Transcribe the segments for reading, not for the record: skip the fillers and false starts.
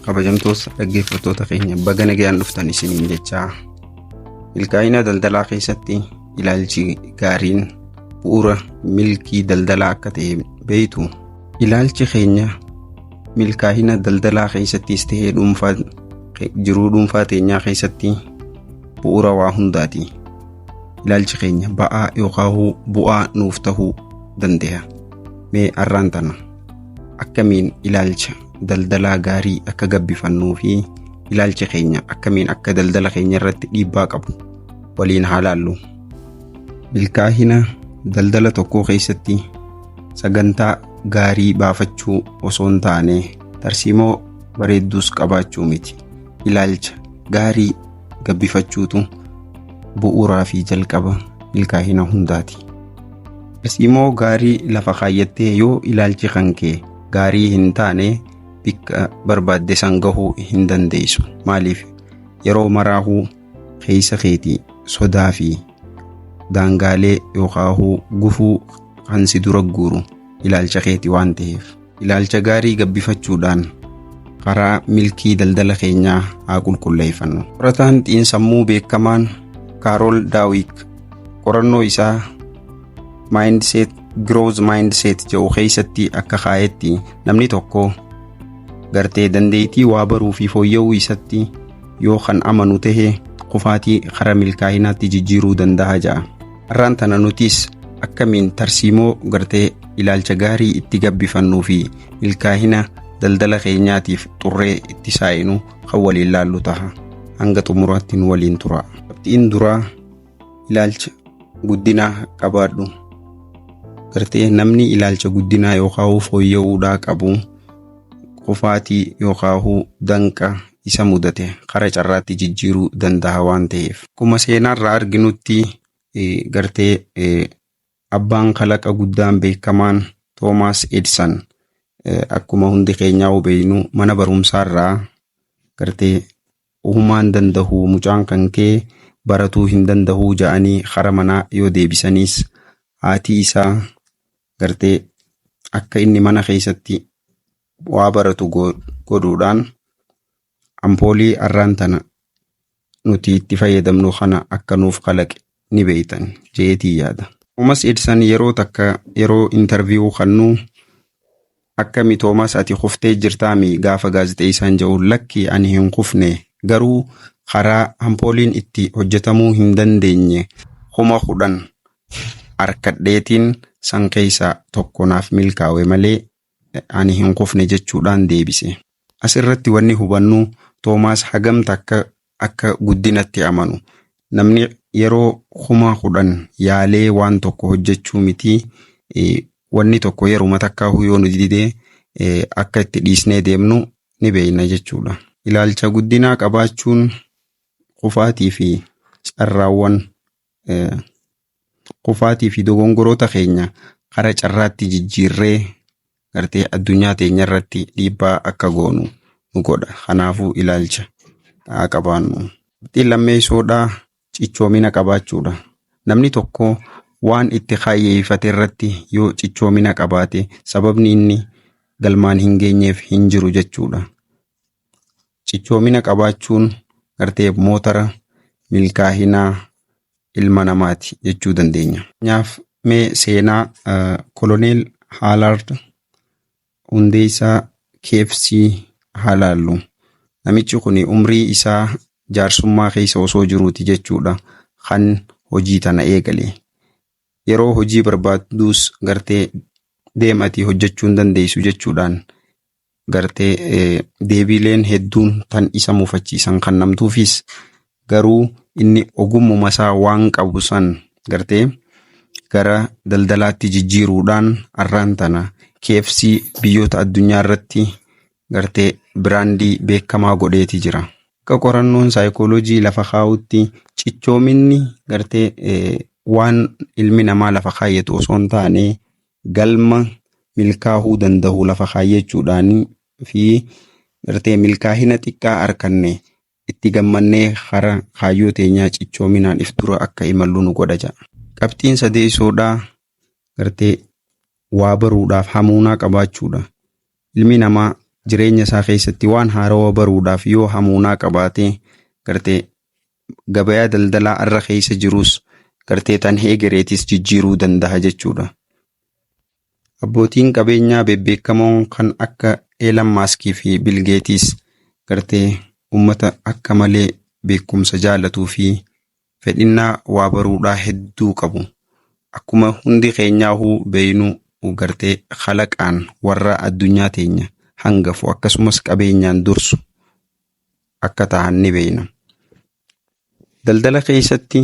kabajamtoota dhaggeeffattoota keenya baga nagayaan dhuftan isiniin jechaa. Milkaa'ina daldalaa keessatti ilaalchi gaariin bu'uura milkii daldalaa akka ta'e beektu. Ilaalchi keenya milkaa'ina daldalaa keessattis ta'ee jiruu dhuunfaa teenyaa keessatti bu'uura waa hundaati. Ilaalchi keenya ba'aa yookaan bu'aa nuuf ta'uu danda'a. Mee arraan tana akkamiin ilaalcha daldalaa gaarii akka gabbifannuu fi ilaalchi keenya akkamiin akka daldala keenya irratti dhiibbaa qabu waliin haa ilaallu. Milkaa'ina daldala tokkoo keessatti sagantaa gaarii baafachuu osoo hin taane tarsiimoo bareedduus qabaachuu miti. Ilaalcha gaarii gabbifachuutu bu'uuraa fi jalqaba milkaa'ina hundaati. Tarsiimoo gaarii lafa kaayyattee yoo ilaalchi kee gaarii hin taane bakka barbaadde san gahuu hin dandeessu. Maaliif yeroo maraahuu keessa keetii sodaa fi daangaalee yookaan gufuu kan si dura guuru ilaalcha keetii waan ta'eef ilaalcha gaarii gabbifachuudhaan karaa milkii daldala keenyaa haa qulqulleeffannu. Qorataan xiinsammuu beekamaan Kaarool Daawik qorannoo isaa Growth Mindset jedhu keessatti akka kaayetti namni tokko gartee dandeettii waa baruu fi fooyya'uu isatti yoo kan amanu ta'e qofaatii karaa milkaa'inaatti jijjiiruu danda'a jedha. Har'aan tana nutis akkamiin tarsiimoo gartee ilaalcha gaarii itti gabbifannuu fi milkaa'ina daldala keenyaatiif xurree itti saayinu kan waliin laallu ta'a. Hanga xumuraatti nu waliin tura. Qabxiin duraa ilaalcha guddinaa qabaadhu. Gartee namni ilaalcha guddinaa yookaan fooyya'uudhaa qabu qofaatii yookaan danqa isa mudate karaa carraatti jijjiiruu danda'a waan ta'eef. Akkuma seenaarraa arginutti gartee abbaan kalaqa guddaan beekamaan Toomaas Edison akkuma hundi keenyaa hubannu mana barumsaarraa gartee uumaan danda'u mucaan kan kee baratuu hin danda'u ja'anii karaa manaa yoo deebisanis haati isaa gartee akka inni mana keessatti waa baratu godhuudhaan ampoolii arraan tana nuti itti fayyadamnu kana akka nuuf kalaqe ni beeytan jeetii yaada. Toomaas Edison yeroo interviyuu kannu akkami Toomaas ati kuftee jirtaami gaafa gaazexeessaan jedhu lakki ani hin kufne garuu karaa ampooliin itti hojjetamuu hin dandeenye 10,000 harkadheetiin san keessaa tokko naaf milkaa'e malee ani hin kufne jechuudhaan deebise. Asirratti wanni hubannu Toomaas hagamta akka guddinatti amanu. Namni yeroo 10,000 yaalee waan tokko hojjechuu miti wanni tokko yeruma takkaa yoo nu didee akka itti dhiisnee deemnu ni beeyna jechuudha. Ilaalcha guddinaa qabaachuun qufaatii fi carraawwan qufaatii fi dogongoroota keenya karaa carraatti jijjiirree gartee addunyaa teenya irratti dhiibbaa akka goonu nu godha. Kanaafuu ilaalcha qabaannu. Lammeessoodhaa cichoomina qabaachuudha. Namni tokko waan itti kaayyeeffate irratti yoo cichoomina qabaate sababni inni galmaan hin geenyeef hin jiru jechuudha. Cichoomina qabaachuun gartee motora milkaa'inaa ilma namaati jechuu dandeenya. Nyaaf mee seenaa Koloneel Haalaard hundeessaa KFC haa laallu. Namichi kun umrii isaa jaarsummaa keessa osoo jiruuti jechuudha kan hojii tana eegale. Yeroo hojii barbaadduus gartee deematii hojjechuu hin dandeessu jechuudhaan gartee deebiileen hedduun tan isa mufachiisan kan namtuufis garuu inni ogummuma isaa waan qabu san gartee gara daldalaatti jijjiiruudhaan arraan tana KFC biyyoota addunyaa irratti gartee biraandii beekamaa godheeti jira. Akka qorannoon saayikooloojii lafa kaa'utti cichoominni gartee waan ilmi namaa lafa kaayyatu osoo hin taane galma milkaa'uu danda'u lafa kaayyachuudhaan fi gartee milkaa'ina xiqqaa arkanne itti gammannee karaa kaayyoo teenyaa cichoominaan if dura akka imallu nu godha. Qabxiin sadeessoodhaa gartee waa baruudhaaf hamuunaa qabaachuudha. Ilmi namaa jireenya isaa keessatti waan haarawaa baruudhaaf yoo hamuunaa qabaate gartee gabayaa daldalaa irra keessa jirus gartee tan heegereetis jijjiiruu danda'a jechuudha. Abbootiin qabeenyaa bebbeekamoon kan akka Elon Musk fi Bill Gates gartee ummata akka malee beekumsa jaalatuu fi fedhinnaa waa baruudhaa hedduu qabu. Akkuma hundi keenyaahuu beeynu gartee khalaqaan warra addunyaa teenya hangafu akkasumas qabeenyaan dursu akka ta'an ni beeyna. Daldala keessatti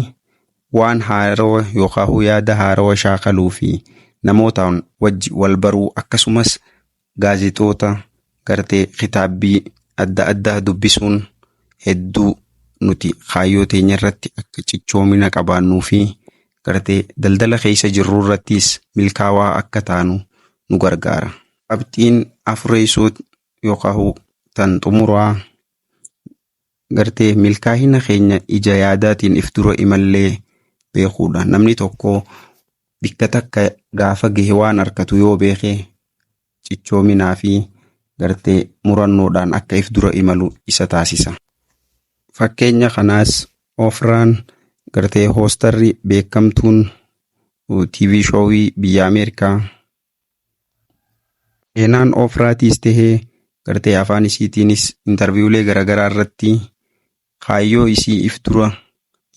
waan haarawaa yookaan yaada haarawaa shaakaluu fi namootaan wajji wal baruu akkasumas gaazexoota gartee kitaabbii adda addaa dubbisuun hedduu nuti kaayyoo teenya irratti akka cichoomina qabaannuu fi gartee daldala keessa jirru irrattis milkaawaa akka taanu nu gargaara. Qabxiin afreessoo yookaan tan xumuraa gartee milkaa'ina keenya ija yaadaatiin if dura imallee beekuudha. Namni tokko bikka takka gaafa gahe waan harkatu yoo beekee cichoominaa fi gartee murannoodhaan akka if dura imalu isa taasisa. Fakkeenya kanaas Ofraan gartee hoostarri beekamtuun TV shoowii biyya Ameerikaa seenaan Ofraatiis tahee gartee afaan isiitiinis intarviiwulee garaagaraa irratti kaayyoo isii if dura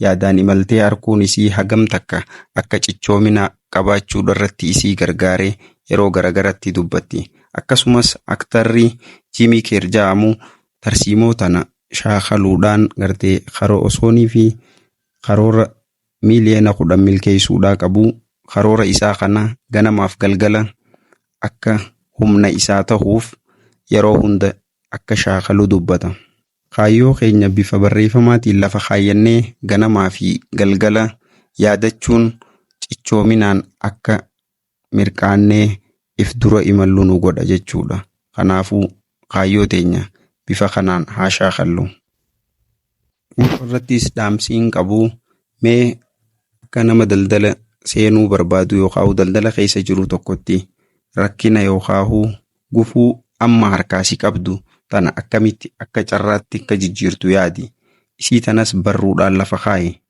yaadaan imaltee arguun isii hagam takka akka cichoomina qabaachuudha irratti isii gargaaree yeroo garaagaratti dubbatti. Akkasumas aktarri Jimmy Carr jedhamu tarsiimoo tana shaakaluudhaan gartee osoonii fi karoora miiliyoona 10 milkeessuudhaa qabu karoora isaa kana ganamaaf galgala akka humna isaa ta'uuf yeroo hunda akka shaakalu dubbata. Kaayyoo keenya bifa barreeffamaatiin lafa kaayyannee ganamaa fi galgala yaadachuun cichoominaan akka mirkaannee if dura imallu nu godha jechuudha. Kanaafuu kaayyoo teenya bifa kanaan haa shaakallu. Irrattis dhaamsiin qabu mee akka nama daldala seenuu barbaadu yookaan daldala keessa jiru tokkotti rakkina yookaan gufuu amma harkaasii qabdu tana akkamitti akka carraatti akka jijjiirtu yaadi. Isii tanas barruudhaan lafa kaaye.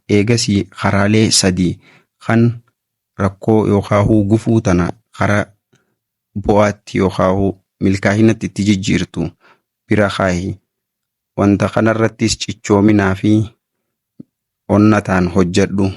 Eegasii karaalee 3 kan rakkoo yookaan gufuu tana karaa bu'aatti yookaan milkaa'inatti itti jijjiirtu bira kaaye. Wanta kanarrattis cichoominaa fi onnataan hojjedhu.